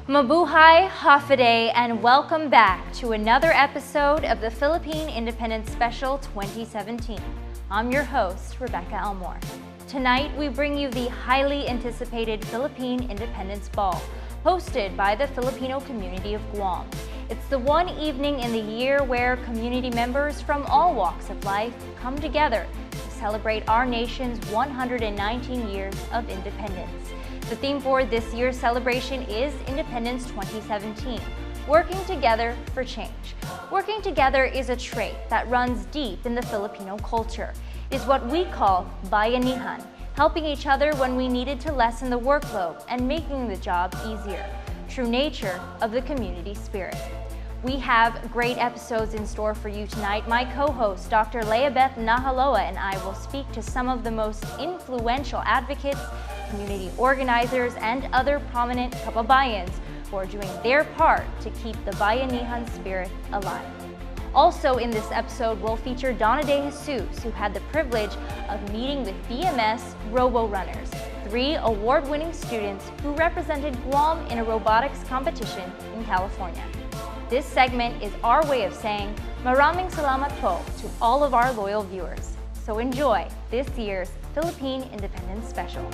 Mabuhay, Hafaday, and welcome back to another episode of the Philippine Independence Special 2017. I'm your host, Rebecca Elmore. Tonight, we bring you the highly anticipated Philippine Independence Ball, hosted by the Filipino community of Guam. It's the one evening in the year where community members from all walks of life come together to celebrate our nation's 119 years of independence. The theme for this year's celebration is Independence 2017, Working Together for Change. Working together is a trait that runs deep in the Filipino culture. It is what we call bayanihan, helping each other when we needed to lessen the workload and making the job easier. True nature of the community spirit. We have great episodes in store for you tonight. My co-host, Dr. Leabeth Nahaloa, and I will speak to some of the most influential advocates, community organizers, and other prominent kababayans who are doing their part to keep the bayanihan spirit alive. Also in this episode, we'll feature Donna De Jesus, who had the privilege of meeting with BMS Robo Runners, 3 award-winning students who represented Guam in a robotics competition in California. This segment is our way of saying maraming salamat po to all of our loyal viewers. So enjoy this year's Philippine Independence Special.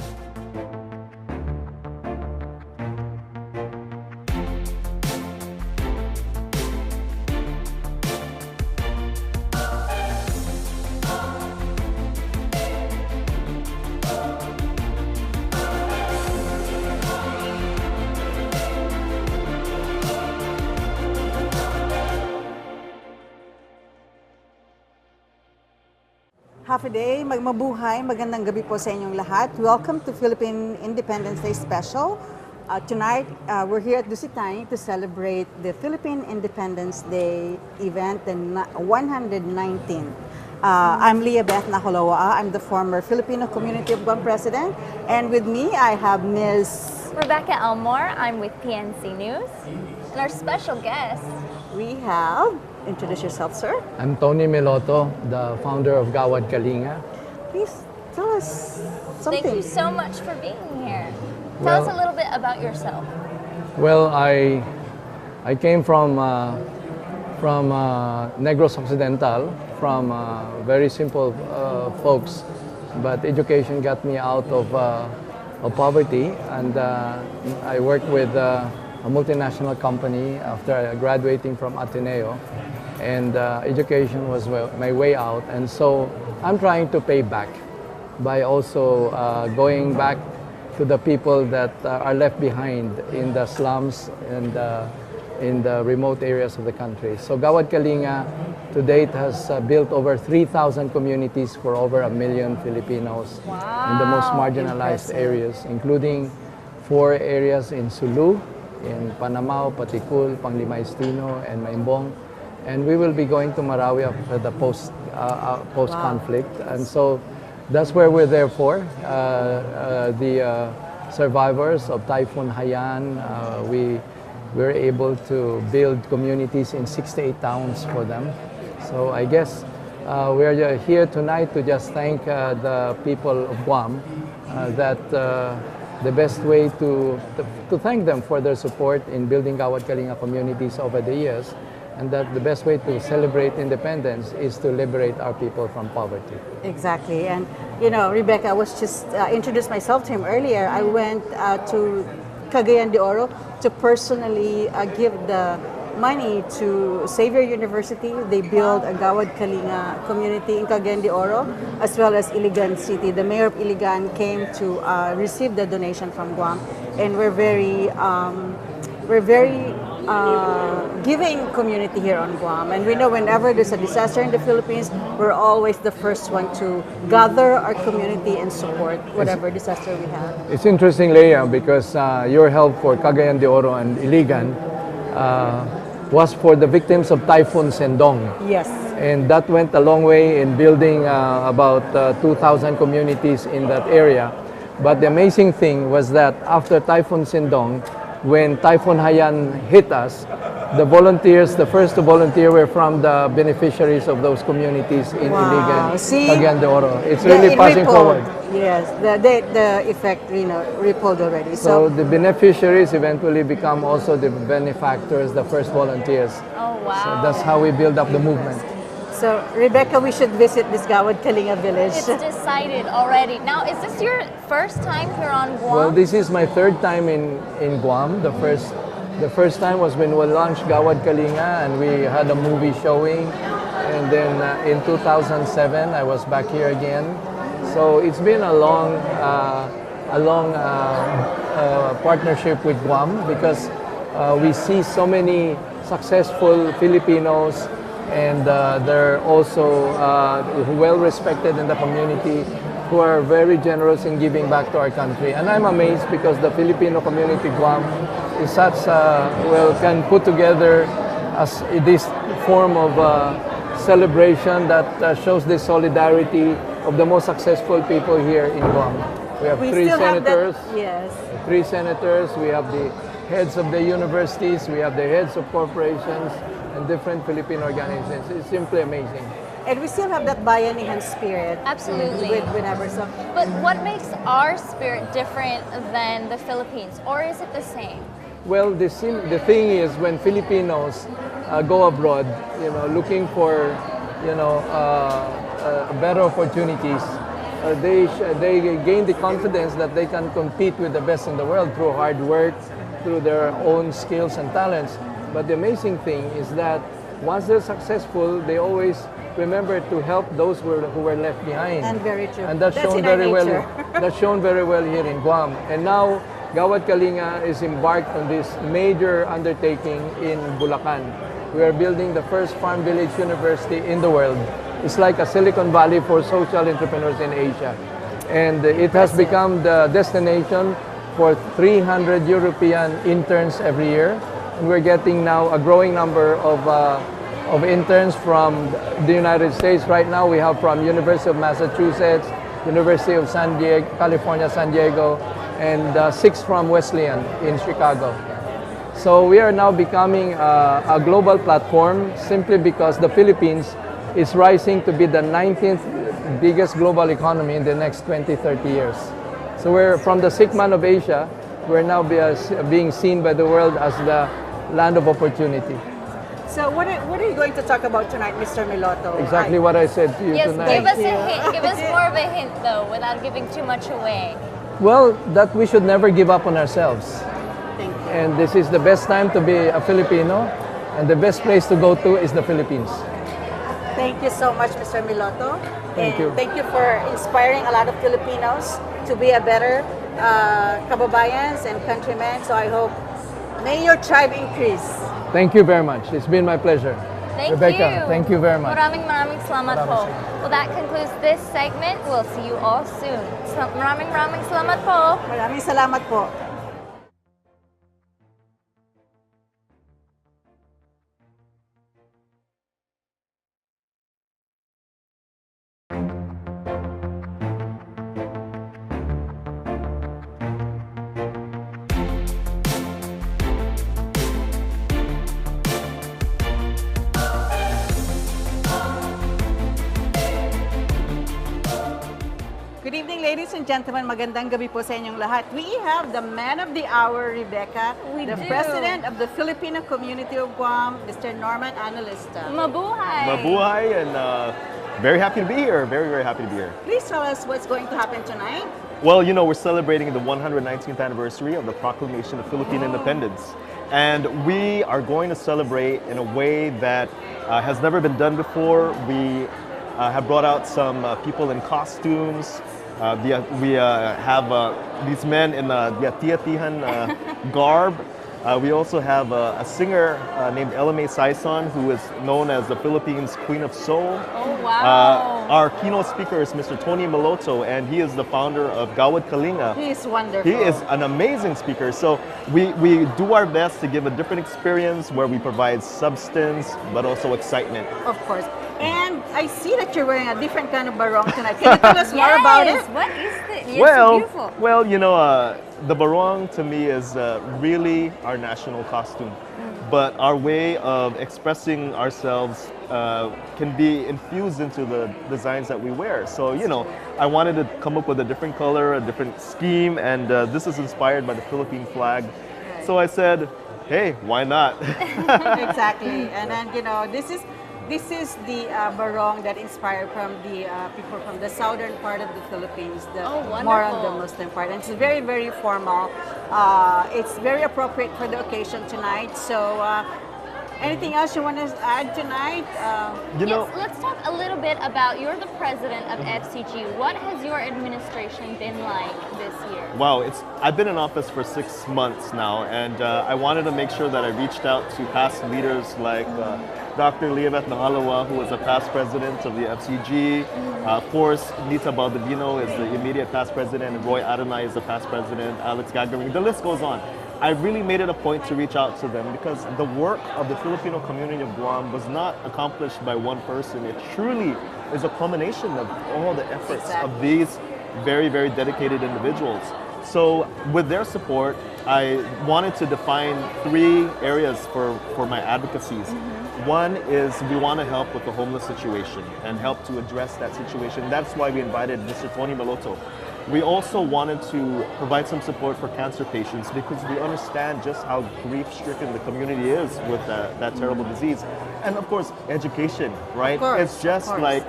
Hafaday, mabuhay, magandang gabi po sa inyong lahat. Welcome to Philippine Independence Day Special. Tonight, we're here at Dusitani to celebrate the Philippine Independence Day event, the 119th. I'm Leabeth Nahaloa. I'm the former Filipino Community of Guam President. And with me, I have Ms. Rebecca Elmore. I'm with PNC News. And our special guest, we have... Introduce yourself, sir. I'm Tony Meloto, the founder of Gawad Kalinga. Please tell us something. Thank you so much for being here. Tell us a little bit about yourself. Well, I came from Negros Occidental, from very simple folks, but education got me out of poverty, and I worked with a multinational company after graduating from Ateneo. And education was my way out, and so I'm trying to pay back by also going back to the people that are left behind in the slums and in the remote areas of the country. So Gawad Kalinga to date has built over 3,000 communities for over 1 million Filipinos in the most marginalized areas, including 4 areas in Sulu, in Panamao, Patikul, Panglimaistino, and Maimbong. And we will be going to Marawi after the post-conflict. And so that's where we're there for. The survivors of Typhoon Haiyan, we were able to build communities in 68 towns for them. So I guess we're here tonight to just thank the people of Guam that the best way to thank them for their support in building Gawad Kalinga communities over the years, and that the best way to celebrate independence is to liberate our people from poverty. Exactly. And, you know, Rebecca, I was just introduced myself to him earlier. I went to Cagayan de Oro to personally give the money to Xavier University. They built a Gawad Kalinga community in Cagayan de Oro, as well as Iligan City. The mayor of Iligan came to receive the donation from Guam, and we're very giving community here on Guam. And we know whenever there's a disaster in the Philippines, we're always the first one to gather our community and support whatever disaster we have. It's interesting, Leah, because your help for Cagayan de Oro and Iligan was for the victims of Typhoon Sendong. Yes. And that went a long way in building about 2,000 communities in that area. But the amazing thing was that after Typhoon Sendong, when Typhoon Haiyan hit us, the volunteers, the first to volunteer were from the beneficiaries of those communities in Wow. Iligan, See? Cagayan de Oro. It's really It passing rippled. forward. Yes, the effect, rippled already. So the beneficiaries eventually become also the benefactors, the first volunteers. Oh, wow. So that's how we build up the movement. So, Rebecca, we should visit this Gawad Kalinga village. It's decided already. Now, is this your first time here on Guam? Well, this is my third time in Guam. The first time was when we launched Gawad Kalinga and we had a movie showing. And then in 2007, I was back here again. So it's been a long partnership with Guam because we see so many successful Filipinos and they're also well respected in the community who are very generous in giving back to our country. And I'm amazed because the Filipino community Guam is such can put together as this form of celebration that shows the solidarity of the most successful people here in Guam. We have three still have senators. Yes. Three senators. We have the heads of the universities. We have the heads of corporations and different Philippine organizations. It's simply amazing. And we still have that bayanihan spirit. Absolutely. With our so. But what makes our spirit different than the Philippines? Or is it the same? Well, the thing is when Filipinos go abroad, looking for, better opportunities, they gain the confidence that they can compete with the best in the world through hard work, through their own skills and talents. But the amazing thing is that once they're successful, they always remember to help those who were left behind. And very true. And that's shown in our very well. nature. That's shown very well here in Guam. And now Gawad Kalinga is embarked on this major undertaking in Bulacan. We are building the first farm village university in the world. It's like a Silicon Valley for social entrepreneurs in Asia. And it has become the destination for 300 European interns every year. And we're getting now a growing number of interns from the United States. Right now we have from University of Massachusetts, University of California, San Diego, and 6 from Wesleyan in Chicago. So we are now becoming a global platform simply because the Philippines is rising to be the 19th biggest global economy in the next 20-30 years. So we're from the sick man of Asia, we're now being seen by the world as the land of opportunity. So what are you going to talk about tonight, Mr. Miloto? Exactly what I said to you Yes, tonight. give us a hint. Give us more of a hint, though, without giving too much away. Well, that we should never give up on ourselves. Thank you. And this is the best time to be a Filipino, and the best place to go to is the Philippines. Thank you so much, Mr. Miloto. Thank you. Thank you for inspiring a lot of Filipinos to be a better kababayans and countrymen. So I hope, may your tribe increase. Thank you very much. It's been my pleasure. Thank Rebecca, you. thank you very much. Maraming salamat po. Well, that concludes this segment. We'll see you all soon. Maraming salamat po. Maraming salamat po. Good evening, ladies and gentlemen. Magandang gabi po sa inyong lahat. We have the man of the hour, Rebecca, the do. president of the Filipino community of Guam, Mr. Norman Analista. Mabuhay. Mabuhay, and very happy to be here. Very, very happy to be here. Please tell us what's going to happen tonight. Well, we're celebrating the 119th anniversary of the proclamation of Philippine independence. And we are going to celebrate in a way that has never been done before. We have brought out some people in costumes. We have these men in the Tiatihan garb. We also have a singer named Elame Saison, who is known as the Philippines Queen of Soul. Oh, wow. Our keynote speaker is Mr. Tony Maloto, and he is the founder of Gawad Kalinga. He is wonderful. He is an amazing speaker. So we do our best to give a different experience where we provide substance, but also excitement. Of course. And I see that you're wearing a different kind of barong tonight. Can you tell us more about it? What is this? Yes, well, beautiful. well, the barong to me is really our national costume. But our way of expressing ourselves can be infused into the designs that we wear. So, I wanted to come up with a different color, a different scheme, and this is inspired by the Philippine flag. Right. So I said, hey, why not? Exactly. And then, this is the barong that inspired from the people from the southern part of the Philippines, more on the wonderful. Muslim part. And it's very, very formal. It's very appropriate for the occasion tonight. So, anything else you want to add tonight? Yes, let's talk a little bit about, you're the president of FCG. What has your administration been like this year? Wow, I've been in office for 6 months now, and I wanted to make sure that I reached out to past leaders like Dr. Liavet Nahalawa, who was a past president of the FCG. Of course, Nita Baldovino is the immediate past president, and Roy Adonai is the past president, Alex Gagaring. The list goes on. I really made it a point to reach out to them because the work of the Filipino community of Guam was not accomplished by one person. It truly is a culmination of all the efforts of these very, very dedicated individuals. So with their support, I wanted to define 3 areas for my advocacies. One is we want to help with the homeless situation and help to address that situation. That's why we invited Mr. Tony Maloto. We also wanted to provide some support for cancer patients because we understand just how grief-stricken the community is with that terrible disease. And of course, education, right? It's just like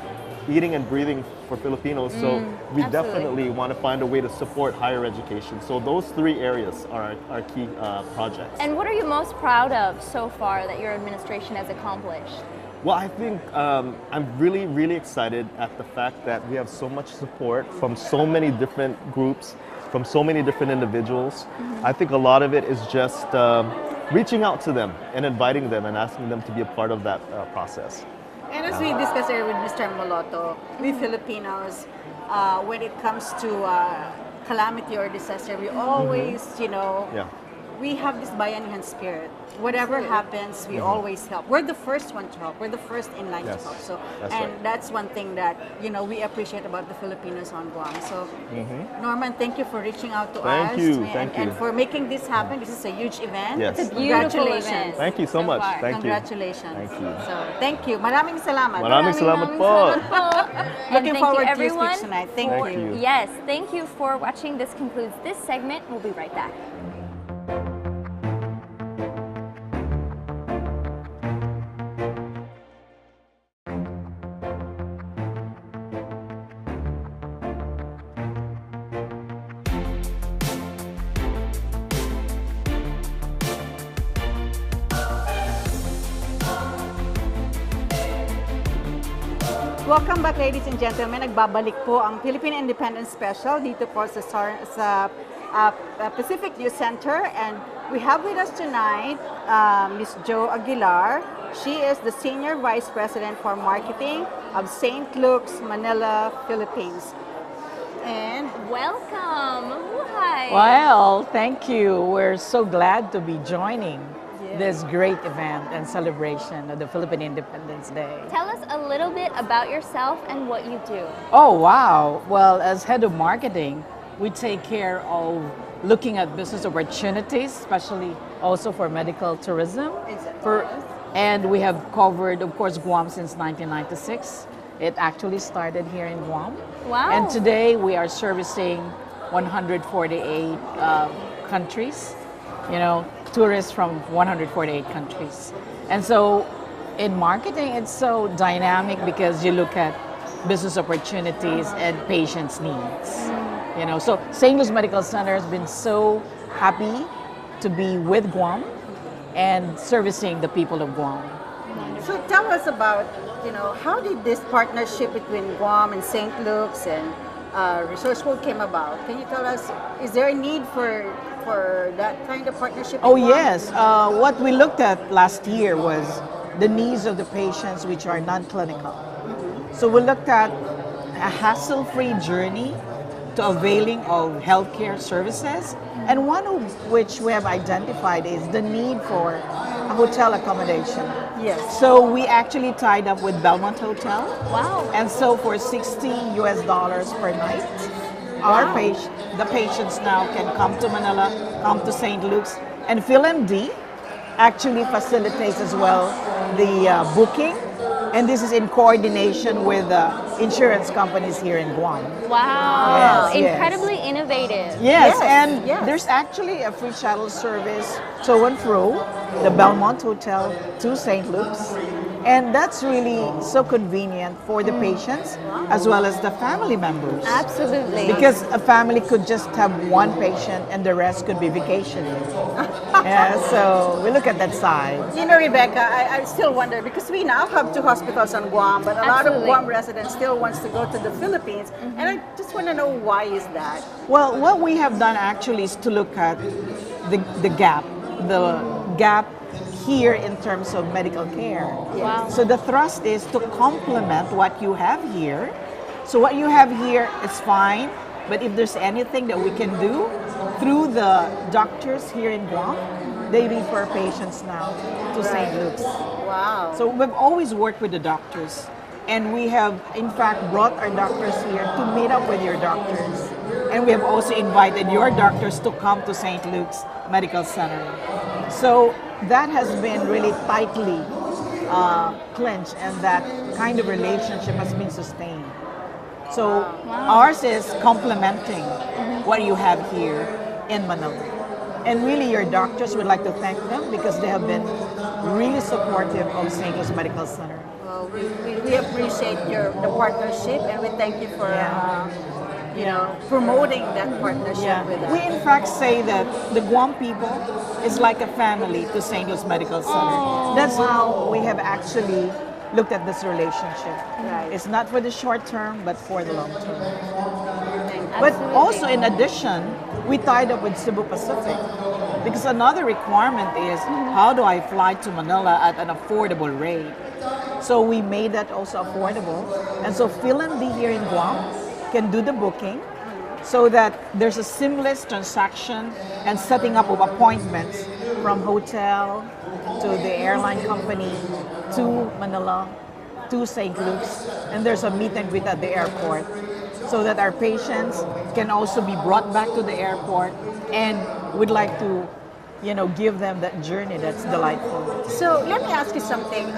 eating and breathing for Filipinos. So we definitely want to find a way to support higher education. So those 3 areas are our key projects. And what are you most proud of so far that your administration has accomplished? Well, I think I'm really, really excited at the fact that we have so much support from so many different groups, from so many different individuals. I think a lot of it is just reaching out to them and inviting them and asking them to be a part of that process. And as we discussed earlier with Mr. Moloto, we Filipinos, when it comes to calamity or disaster, we always, we have this bayanihan spirit. Whatever happens, we always help. We're the first one to help. We're the first in line to help. So, that's one thing that we appreciate about the Filipinos on Guam. So, Norman, thank you for reaching out to us. Thank you. And for making this happen. This is a huge event. Yes. It's a beautiful event. Thank you so much. far. Thank you. Congratulations. Thank you. So, thank you. Maraming salamat. Maraming salamat po. Looking And forward thank you, to your speech everyone. tonight. Thank you. Yes, thank you for watching. This concludes this segment. We'll be right back. Welcome back, ladies and gentlemen. Nagbabalik po ang Philippine Independence Special dito po sa Pacific Youth Center. And we have with us tonight Ms. Joe Aguilar. She is the Senior Vice President for Marketing of St. Luke's, Manila, Philippines. And welcome. Hi. Well, thank you. We're so glad to be joining this great event and celebration of the Philippine Independence Day. Tell us a little bit about yourself and what you do. Oh, wow. Well, as head of marketing, we take care of looking at business opportunities, especially also for medical tourism. And we have covered, of course, Guam since 1996. It actually started here in Guam. Wow. And today we are servicing 148 countries, tourists from 148 countries. And so in marketing, it's so dynamic because you look at business opportunities and patients' needs. So St. Louis Medical Center has been so happy to be with Guam and servicing the people of Guam. so tell us about, how did this partnership between Guam and St. Luke's and Resourceful came about? Can you tell us, is there a need for that kind of partnership? Oh, yes. What we looked at last year was the needs of the patients which are non-clinical. So we looked at a hassle-free journey to availing of healthcare services, and one of which we have identified is the need for a hotel accommodation. Yes. So we actually tied up with Belmont Hotel. Wow. And so for $60 per night, the patients now can come to Manila, come to St. Luke's, and PhilMD actually facilitates as well the booking, and this is in coordination with insurance companies here in Guam. Wow. Yes, yes. Incredibly innovative. Yes, Yes, and yes. there's actually a free shuttle service to and fro the Belmont Hotel to St. Luke's. And that's really so convenient for the patients as well as the family members. Absolutely. Because a family could just have one patient and the rest could be vacationing. Yeah, so we look at that side. You know, Rebecca, I still wonder, because we now have 2 hospitals on Guam, but a lot of Absolutely. Guam residents still wants to go to the Philippines, and I just want to know, why is that? Well, what we have done actually is to look at the gap here in terms of medical care. Wow. So the thrust is to complement what you have here. So what you have here is fine, but if there's anything that we can do through the doctors here in Guam, they refer patients now to St. Luke's. Wow. So we've always worked with the doctors, and we have in fact brought our doctors here to meet up with your doctors. And we have also invited your doctors to come to St. Luke's Medical Center. So that has been really tightly clinched, and that kind of relationship has been sustained. So ours is complementing what you have here in Manila. And really your doctors would like to thank them because they have been really supportive of St. Luke's Medical Center. Well, we appreciate the partnership, and we thank you for you know, promoting that partnership with us. We in fact say that the Guam people is like a family to St. Luke's Medical Center. That's how we have actually looked at this relationship. Right. It's not for the short term, but for the long term. Thank But also in addition, we tied up with Cebu Pacific because another requirement is how do I fly to Manila at an affordable rate? So we made that also affordable. And so PhilMD here in Guam can do the booking so that there's a seamless transaction and setting up of appointments from hotel to the airline company to Manila to St. Luke's, and there's a meet and greet at the airport so that our patients can also be brought back to the airport, and we'd like to, you know, give them that journey that's delightful. So let me ask you something.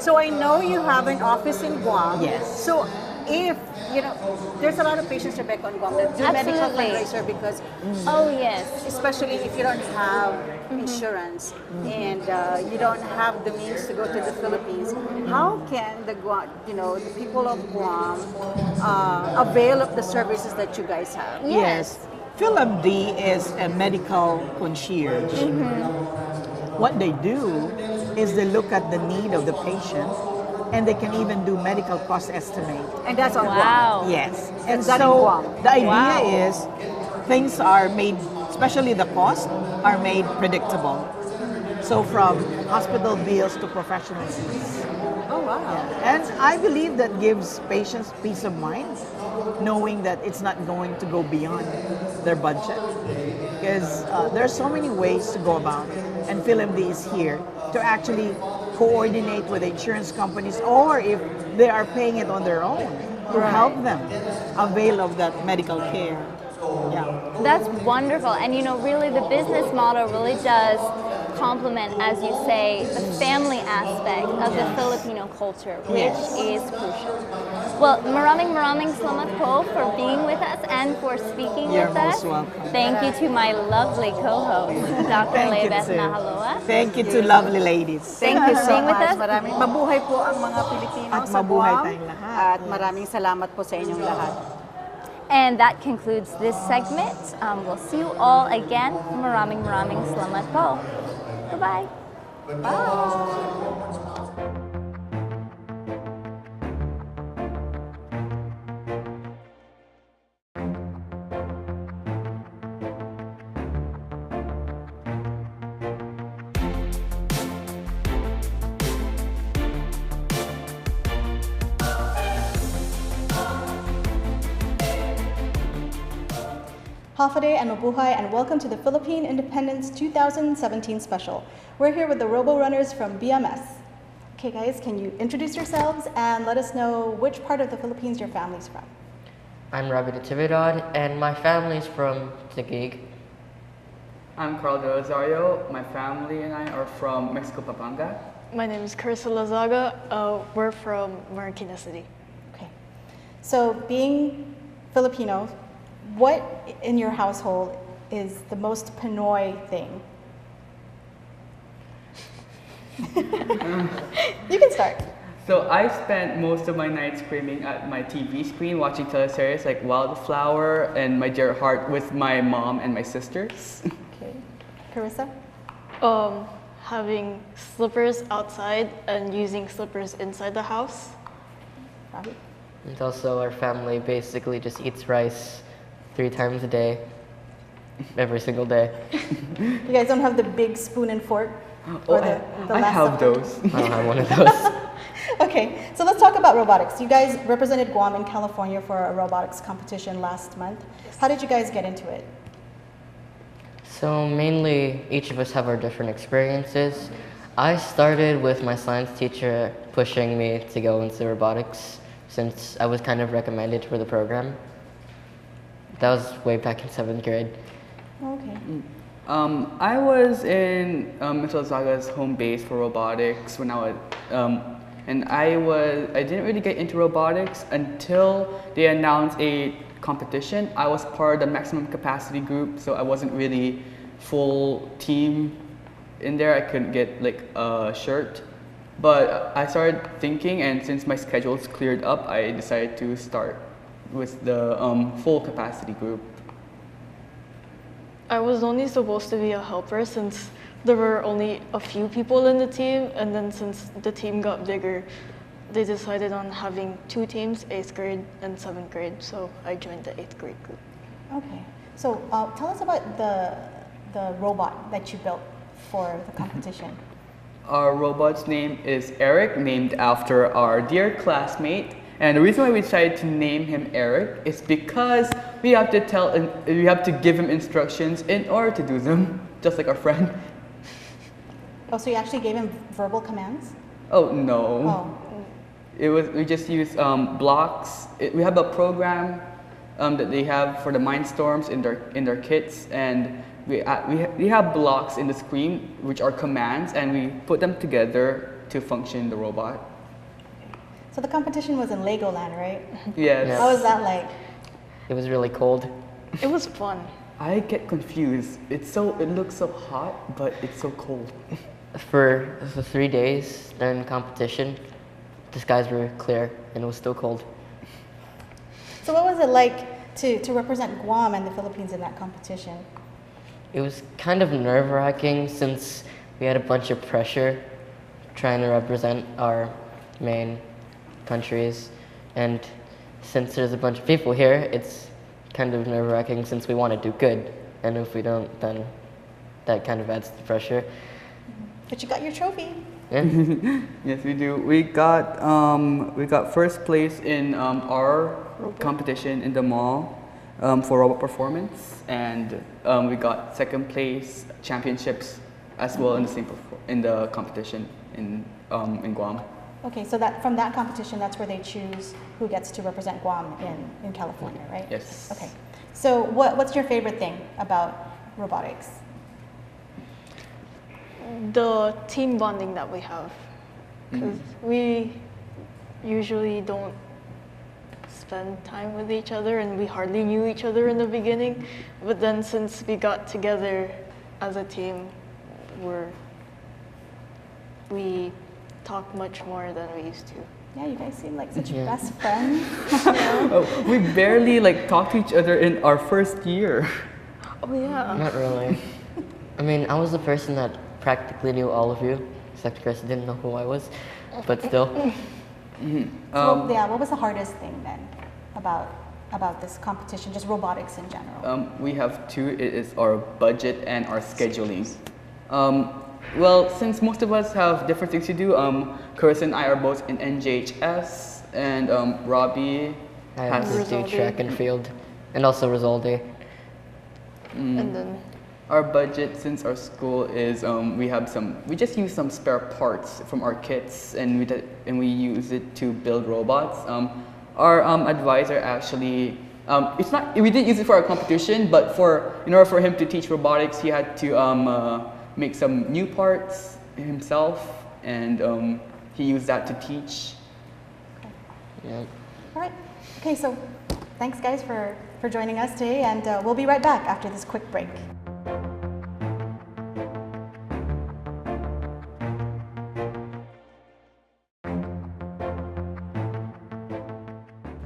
So I know you have an office in Guam. Yes. So if, you know, there's a lot of patients, Rebecca, on Guam that do medical Absolutely. fundraiser because Oh, yes. especially if you don't have insurance and you don't have the means to go to the Philippines, how can the Guam, you know, the people of Guam avail of the services that you guys have? Yes. PhilMD is a medical concierge. What they do is they look at the need of the patient, and they can even do medical cost estimate. And that's on Guam. Wow. Yes. And And that in so Guam. the idea Wow. is things are made, especially the cost, are made predictable. So from hospital bills to professional fees. Oh, wow. And I believe that gives patients peace of mind, knowing that it's not going to go beyond their budget. Because there are so many ways to go about it. And PhilMD is here to actually coordinate with the insurance companies, or if they are paying it on their own, to help them avail of that medical care. Yeah. That's wonderful. And you know, really the business model really does complement, as you say, the family aspect of the Filipino culture, which is crucial. Well, maraming salamat po for being with us and for speaking You're with us. most welcome. Thank you to my lovely co-host, Dr. Thank you Leibeth too. Mahaloa. Thank you to lovely ladies. Thank you for being with us. Maraming mabuhay po ang mga Pilipino At sa mabuhay Guam. tayong lahat. At maraming salamat po sa inyong lahat. And that concludes this segment. We'll see you all again. Maraming salamat po. Bye-bye. Hafaday and mabuhay, and welcome to the Philippine Independence 2017 special. We're here with the Robo Runners from BMS. Okay, guys, can you introduce yourselves and let us know which part of the Philippines your family's from? I'm Rabi Natividad, and my family's from Taguig. I'm Carl de Rosario. My family and I are from Mexico, Pampanga. My name is Carissa Lazaga. We're from Marikina City. Okay. So, being Filipino, what in your household is the most Pinoy thing? You can start. So I spent most of my nights screaming at my TV screen, watching teleseries like Wildflower and My Dear Heart with my mom and my sisters. Okay. Carissa? Having slippers outside and using slippers inside the house. Robbie? And also our family basically just eats rice 3 times a day, every single day. You guys don't have the big spoon and fork? Oh, Or the I Last have Supper? those. I don't have one of those. Okay, so let's talk about robotics. You guys represented Guam in California for a robotics competition last month. How did you guys get into it? So mainly, each of us have our different experiences. I started with my science teacher pushing me to go into robotics since I was kind of recommended for the program. That was way back in 7th grade. Okay. I was in Mr. Zaga's home base for robotics when I was, and I didn't really get into robotics until they announced a competition. I was part of the maximum capacity group, so I wasn't really full team in there. I couldn't get like a shirt, but I started thinking, and since my schedule's cleared up, I decided to start with the full capacity group. I was only supposed to be a helper since there were only a few people in the team, and then since the team got bigger, they decided on having 2 teams, 8th grade and 7th grade, so I joined the 8th grade group. Okay. So tell us about the robot that you built for the competition. Our robot's name is Eric, named after our dear classmate. And the reason why we decided to name him Eric is because we have to give him instructions in order to do them, just like our friend. Oh, so you actually gave him verbal commands? Oh no. Oh. We just use blocks. We have a program that they have for the Mindstorms in their kits, and we have blocks in the screen which are commands, and we put them together to function the robot. So the competition was in Legoland, right? Yes. Yeah. How was that like? It was really cold. It was fun. I get confused. It looks so hot, but it's so cold. For 3 days during the competition, the skies were clear and it was still cold. So what was it like to represent Guam and the Philippines in that competition? It was kind of nerve-wracking since we had a bunch of pressure trying to represent our main countries, and since there's a bunch of people here, it's kind of nerve-wracking since we want to do good, and if we don't, then that kind of adds to the pressure. But you got your trophy. Yeah. Yes, we do. We got first place in our competition in the mall for robot performance, and we got second place championships as well in the competition in Guam. Okay, so from that competition, that's where they choose who gets to represent Guam in California, right? Yes. Okay. So what's your favorite thing about robotics? The team bonding that we have, because we usually don't spend time with each other, and we hardly knew each other in the beginning, but then since we got together as a team, we talk much more than we used to. Yeah, you guys seem like such Yeah. best friends. Oh, we barely talked to each other in our first year. Oh yeah. Not really. I mean, I was the person that practically knew all of you, except Chris didn't know who I was, but still. What was the hardest thing then about this competition, just robotics in general? We have 2. It is our budget and our scheduling. Well, since most of us have different things to do, Chris and I are both in NJHS, and Robbie I have has to do Rizaldi. track and field, and also Rizaldi. And then our budget, since our school is, we just use some spare parts from our kits, and we use it to build robots. Our advisor actually, we didn't use it for our competition, but in order for him to teach robotics, he had to make some new parts himself, and he used that to teach. Yeah. All right. Okay, so thanks guys for joining us today, and we'll be right back after this quick break.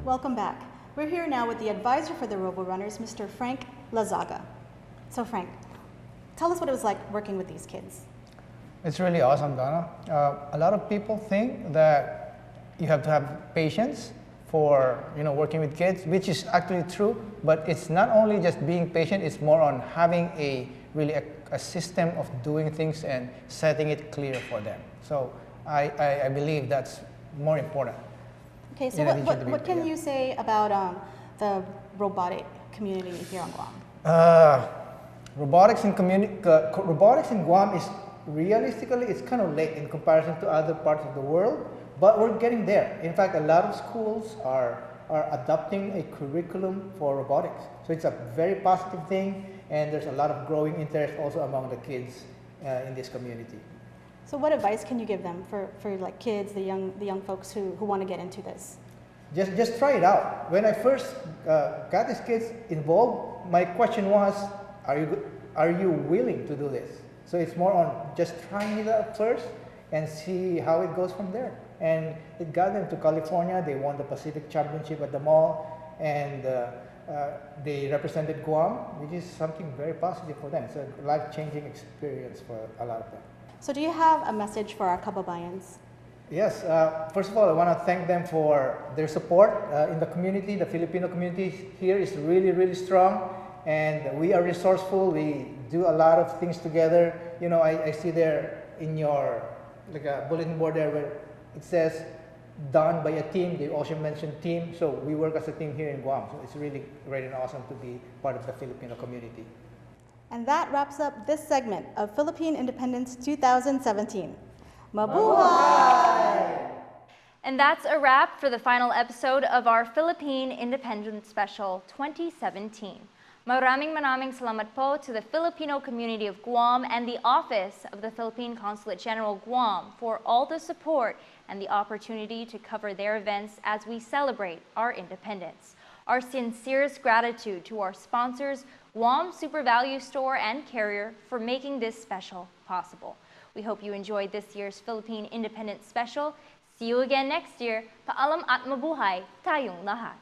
Welcome back. We're here now with the advisor for the Robo Runners, Mr. Frank Lazaga. So Frank, tell us what it was like working with these kids. It's really awesome, Donna. A lot of people think that you have to have patience for working with kids, which is actually true, but it's not only just being patient, it's more on having a system of doing things and setting it clear for them. So I believe that's more important. Okay, so what can you say about the robotic community here on Guam? Robotics in Guam is realistically, it's kind of late in comparison to other parts of the world, but we're getting there. In fact, a lot of schools are adopting a curriculum for robotics. So it's a very positive thing, and there's a lot of growing interest also among the kids in this community. So what advice can you give them for like kids, the young folks who want to get into this? Just try it out. When I first got these kids involved, my question was, are you willing to do this? So it's more on just trying it out first and see how it goes from there. And it got them to California. They won the Pacific Championship at the mall, and they represented Guam, which is something very positive for them. It's a life-changing experience for a lot of them. So do you have a message for our kababayans? Yes. First of all, I want to thank them for their support in the community. The Filipino community here is really, really strong, and we are resourceful. We do a lot of things together. I see there in your a bulletin board there where it says done by a team. They also mentioned team. So we work as a team here in Guam. So it's really great and awesome to be part of the Filipino community. And that wraps up this segment of Philippine Independence 2017. Mabuhay! And that's a wrap for the final episode of our Philippine Independence Special 2017. Maraming salamat po to the Filipino community of Guam and the Office of the Philippine Consulate General Guam for all the support and the opportunity to cover their events as we celebrate our independence. Our sincerest gratitude to our sponsors, Guam Super Value Store and Carrier, for making this special possible. We hope you enjoyed this year's Philippine Independence Special. See you again next year. Paalam at mabuhay tayong lahat.